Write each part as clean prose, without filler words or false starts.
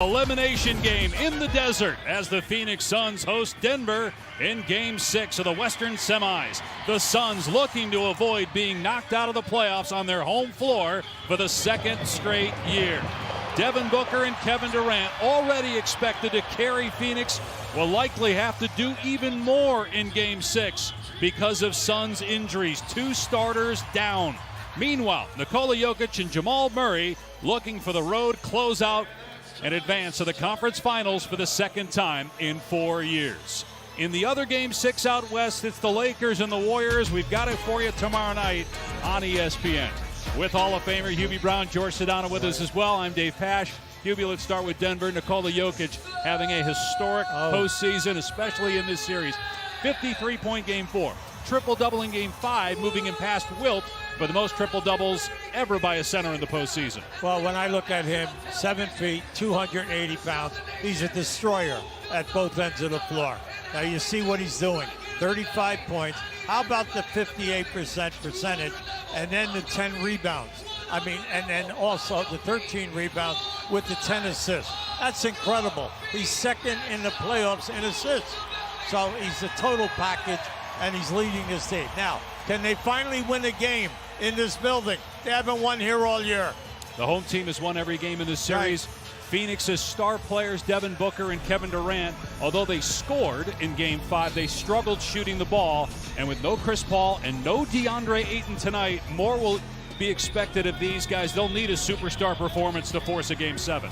Elimination game in the desert as the Phoenix Suns host Denver in Game 6 of the Western Semis. The Suns looking to avoid being knocked out of the playoffs on their home floor for the second straight year. Devin Booker and Kevin Durant, already expected to carry Phoenix, will likely have to do even more in Game 6 because of Suns injuries. Two starters down. Meanwhile, Nikola Jokic and Jamal Murray looking for the road closeout and advance to the conference finals for the second time in 4 years. In the other Game 6 out west, it's the Lakers and the Warriors. We've got it for you tomorrow night on ESPN. With Hall of Famer Hubie Brown, George Sedano with us as well. I'm Dave Pasch. Hubie, let's start with Denver. Nikola Jokic having a historic postseason, especially in this series. 53-point Game 4. Triple-double in Game 5, moving him past Wilt for the most triple-doubles ever by a center in the postseason. Well, when I look at him, 7 feet, 280 pounds, he's a destroyer at both ends of the floor. Now you see what he's doing. 35 points. How about the 58% percentage and then the 10 rebounds? I mean, and then also the 13 rebounds with the 10 assists. That's incredible. He's second in the playoffs in assists. So he's a total package, and he's leading his team. Now, can they finally win a game in this building? They haven't won here all year. The home team has won every game in this series. Right. Phoenix's star players, Devin Booker and Kevin Durant, although they scored in Game 5, they struggled shooting the ball. And with no Chris Paul and no DeAndre Ayton tonight, more will be expected of these guys. They'll need a superstar performance to force a Game 7.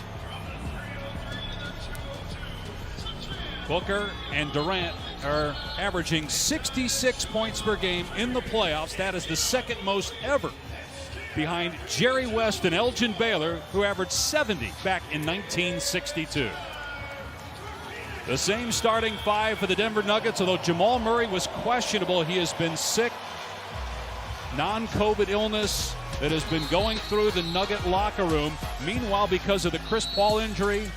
Booker and Durant are averaging 66 points per game in the playoffs. That is the second most ever, behind Jerry West and Elgin Baylor, who averaged 70 back in 1962. The same starting five for the Denver Nuggets, although Jamal Murray was questionable. He has been sick. Non-COVID illness that has been going through the Nugget locker room. Meanwhile, because of the Chris Paul injury,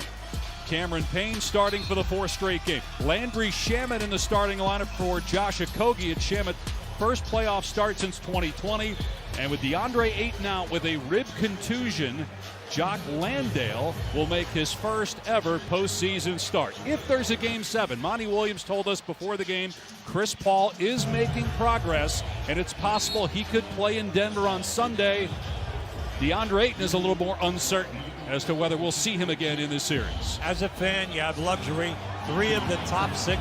Cameron Payne starting for the fourth straight game. Landry Shamet in the starting lineup for Josh Okogie. It's Shamet's first playoff start since 2020. And with DeAndre Ayton out with a rib contusion, Jock Landale will make his first ever postseason start. If there's a Game 7, Monty Williams told us before the game, Chris Paul is making progress, and it's possible he could play in Denver on Sunday. DeAndre Ayton is a little more uncertain as to whether we'll see him again in this series. As a fan, you have luxury. 3 of the top 6